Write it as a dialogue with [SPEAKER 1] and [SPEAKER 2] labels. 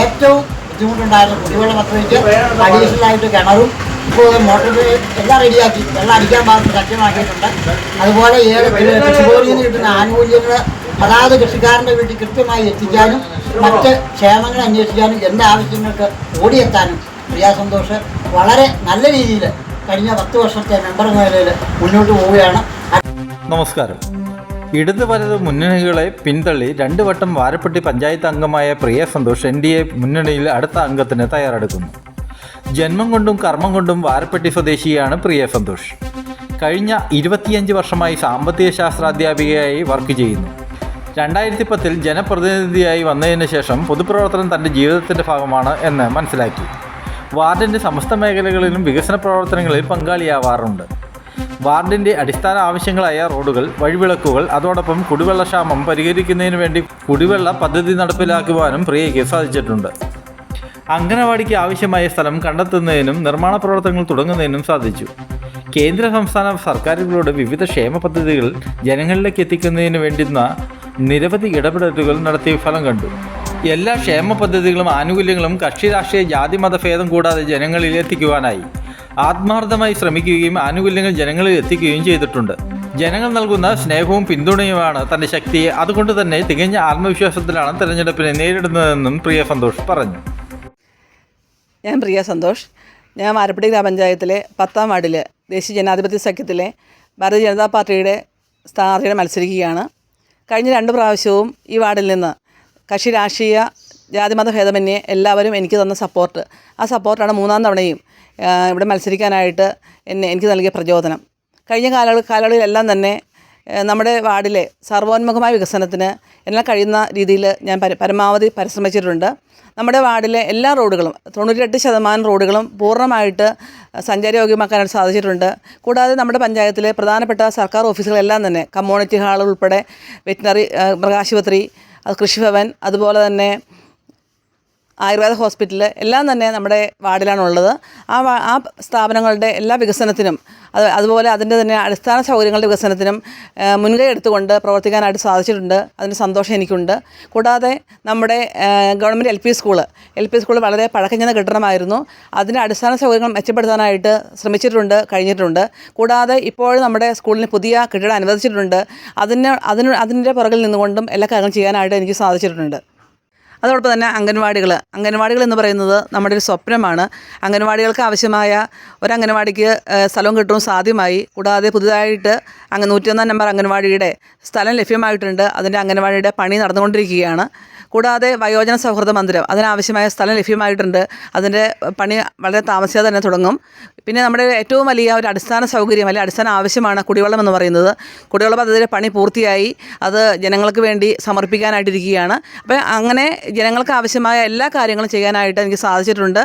[SPEAKER 1] ഏറ്റവും ബുദ്ധിമുട്ടുണ്ടായിരുന്ന കുടിവെള്ള പദ്ധതിക്ക് അഡീഷണലായിട്ട് കിണറും ഇപ്പോൾ മോട്ടോർ എല്ലാം റെഡിയാക്കി വെള്ളം അടിക്കാൻ പാകത്തിന് സജ്ജമാക്കിയിട്ടുണ്ട്. അതുപോലെ കൃഷിഭവനിൽ നിന്ന് കിട്ടുന്ന ആനുകൂല്യങ്ങൾ അതാത് കൃഷിക്കാരൻ്റെ വീട്ടിൽ കൃത്യമായി എത്തിക്കാനും മറ്റ് ക്ഷേമങ്ങൾ അന്വേഷിക്കാനും എന്താവശ്യങ്ങൾക്ക് ഓടിയെത്താനും പ്രിയ സന്തോഷ് വളരെ നല്ല രീതിയിൽ കഴിഞ്ഞ 10 വർഷത്തെ മെമ്പർ നിലയിൽ മുന്നോട്ട് പോവുകയാണ്.
[SPEAKER 2] നമസ്കാരം. ഇടത് വലത് മുന്നണികളെ പിന്തള്ളി 2 വട്ടം വാരപ്പെട്ടി പഞ്ചായത്ത് അംഗമായ പ്രിയ സന്തോഷ് NDA മുന്നണിയിൽ അടുത്ത അംഗത്തിന് തയ്യാറെടുക്കുന്നു. ജന്മം കൊണ്ടും കർമ്മം കൊണ്ടും വാരപ്പെട്ടി സ്വദേശിയാണ് പ്രിയ സന്തോഷ്. കഴിഞ്ഞ 25 വർഷമായി സാമ്പത്തിക ശാസ്ത്രാധ്യാപികയായി വർക്ക് ചെയ്യുന്നു. 2010 ജനപ്രതിനിധിയായി വന്നതിന് ശേഷം പൊതുപ്രവർത്തനം തൻ്റെ ജീവിതത്തിൻ്റെ ഭാഗമാണ് എന്ന് മനസ്സിലാക്കി. വാർഡിൻ്റെ സമസ്ത മേഖലകളിലും വികസന പ്രവർത്തനങ്ങളിൽ പങ്കാളിയാവാറുണ്ട്. വാർഡിൻ്റെ അടിസ്ഥാന ആവശ്യങ്ങളായ റോഡുകൾ, വഴിവിളക്കുകൾ, അതോടൊപ്പം കുടിവെള്ളക്ഷാമം പരിഹരിക്കുന്നതിന് വേണ്ടി കുടിവെള്ള പദ്ധതി നടപ്പിലാക്കുവാനും പ്രിയയ്ക്ക് സാധിച്ചിട്ടുണ്ട്. അംഗനവാടിക്ക് ആവശ്യമായ സ്ഥലം കണ്ടെത്തുന്നതിനും നിർമ്മാണ പ്രവർത്തനങ്ങൾ തുടങ്ങുന്നതിനും സാധിച്ചു. കേന്ദ്ര സംസ്ഥാന സർക്കാരുകളുടെ വിവിധ ക്ഷേമ പദ്ധതികൾ ജനങ്ങളിലേക്ക് എത്തിക്കുന്നതിന് വേണ്ടുന്ന നിരവധി ഇടപെടലുകൾ നടത്തി ഫലം കണ്ടു. എല്ലാ ക്ഷേമ പദ്ധതികളും ആനുകൂല്യങ്ങളും കക്ഷി രാഷ്ട്രീയ ജാതി മതഭേദം കൂടാതെ ജനങ്ങളിൽ എത്തിക്കുവാനായി ആത്മാർത്ഥമായി ശ്രമിക്കുകയും ആനുകൂല്യങ്ങൾ ജനങ്ങളിൽ എത്തിക്കുകയും ചെയ്തിട്ടുണ്ട്. ജനങ്ങൾ നൽകുന്ന സ്നേഹവും പിന്തുണയുമാണ് തൻ്റെ ശക്തിയെ. അതുകൊണ്ട് തന്നെ തികഞ്ഞ ആത്മവിശ്വാസത്തിലാണ് തെരഞ്ഞെടുപ്പിനെ നേരിടുന്നതെന്നും പ്രിയ സന്തോഷ് പറഞ്ഞു.
[SPEAKER 3] ഞാൻ പ്രിയ സന്തോഷ്. ഞാൻ വാരപ്പെട്ടി ഗ്രാമപഞ്ചായത്തിലെ 10ാം വാർഡിൽ ദേശീയ ജനാധിപത്യ സഖ്യത്തിലെ ഭാരതീയ ജനതാ പാർട്ടിയുടെ സ്ഥാനാർത്ഥിയെ മത്സരിക്കുകയാണ്. കഴിഞ്ഞ 2 പ്രാവശ്യവും ഈ വാർഡിൽ നിന്ന് കക്ഷി രാഷ്ട്രീയ ജാതിമത ഭേദമന്യേ എല്ലാവരും എനിക്ക് തന്ന സപ്പോർട്ട്, ആ സപ്പോർട്ടാണ് 3ാം തവണയും ഇവിടെ മത്സരിക്കാനായിട്ട് എനിക്ക് നൽകിയ പ്രചോദനം. കഴിഞ്ഞ കാലങ്ങളിലെല്ലാം തന്നെ നമ്മുടെ വാർഡിലെ സർവോന്മുഖമായ വികസനത്തിന് എന്നാൽ കഴിയുന്ന രീതിയിൽ ഞാൻ പരമാവധി പരിശ്രമിച്ചിട്ടുണ്ട്. നമ്മുടെ വാർഡിലെ എല്ലാ റോഡുകളും 98% റോഡുകളും പൂർണ്ണമായിട്ട് സഞ്ചാരയോഗ്യമാക്കാനായിട്ട് സാധിച്ചിട്ടുണ്ട്. കൂടാതെ നമ്മുടെ പഞ്ചായത്തിലെ പ്രധാനപ്പെട്ട സർക്കാർ ഓഫീസുകളെല്ലാം തന്നെ കമ്മ്യൂണിറ്റി ഹാൾ ഉൾപ്പെടെ വെറ്റിനറി മൃഗാശുപത്രി, കൃഷിഭവൻ, അതുപോലെ തന്നെ ആയുർവേദ ഹോസ്പിറ്റൽ എല്ലാം തന്നെ നമ്മുടെ വാർഡിലാണുള്ളത്. ആ സ്ഥാപനങ്ങളുടെ എല്ലാ വികസനത്തിനും അതുപോലെ അതിൻ്റെ തന്നെ അടിസ്ഥാന സൗകര്യങ്ങളുടെ വികസനത്തിനും മുൻകൈ എടുത്തുകൊണ്ട് പ്രവർത്തിക്കാനായിട്ട് സാധിച്ചിട്ടുണ്ട്. അതിന് സന്തോഷം എനിക്കുണ്ട്. കൂടാതെ നമ്മുടെ ഗവൺമെൻറ് LP സ്കൂൾ വളരെ പഴക്കം ചെന്ന കെട്ടിടമായിരുന്നു. അതിൻ്റെ അടിസ്ഥാന സൗകര്യങ്ങൾ മെച്ചപ്പെടുത്താനായിട്ട് ശ്രമിച്ചിട്ടുണ്ട്, കഴിഞ്ഞിട്ടുണ്ട്. കൂടാതെ ഇപ്പോഴും നമ്മുടെ സ്കൂളിന് പുതിയ കെട്ടിടം അനുവദിച്ചിട്ടുണ്ട്. അതിൻ്റെ പുറകിൽ നിന്നുകൊണ്ടും എല്ലാ കാര്യങ്ങളും ചെയ്യാനായിട്ട് എനിക്ക് സാധിച്ചിട്ടുണ്ട്. അതോടൊപ്പം തന്നെ അംഗൻവാടികൾ എന്ന് പറയുന്നത് നമ്മുടെ ഒരു സ്വപ്നമാണ്. അംഗൻവാടികൾക്ക് ആവശ്യമായ ഒരു അംഗൻവാടിക്ക് സ്ഥലവും കിട്ടും സാധ്യമായി. കൂടാതെ പുതുതായിട്ട് 101 നമ്പർ അംഗൻവാടിയുടെ സ്ഥലം ലഭ്യമായിട്ടുണ്ട്. അതിൻ്റെ അംഗൻവാടിയുടെ പണി നടന്നുകൊണ്ടിരിക്കുകയാണ്. കൂടാതെ വയോജന സൗഹൃദ മന്ദിരം, അതിനാവശ്യമായ സ്ഥലം ലഭ്യമായിട്ടുണ്ട്. അതിൻ്റെ പണി വളരെ താമസിയാതെ തന്നെ തുടങ്ങും. പിന്നെ നമ്മുടെ ഏറ്റവും വലിയ ഒരു അടിസ്ഥാന സൗകര്യം അല്ലെങ്കിൽ അടിസ്ഥാന ആവശ്യമാണ് കുടിവെള്ളം എന്ന് പറയുന്നത്. കുടിവെള്ള പദ്ധതിയുടെ പണി പൂർത്തിയായി അത് ജനങ്ങൾക്ക് വേണ്ടി സമർപ്പിക്കാനായിട്ടിരിക്കുകയാണ്. അപ്പോൾ അങ്ങനെ ജനങ്ങൾക്ക് ആവശ്യമായ എല്ലാ കാര്യങ്ങളും ചെയ്യാനായിട്ട് എനിക്ക് സാധിച്ചിട്ടുണ്ട്.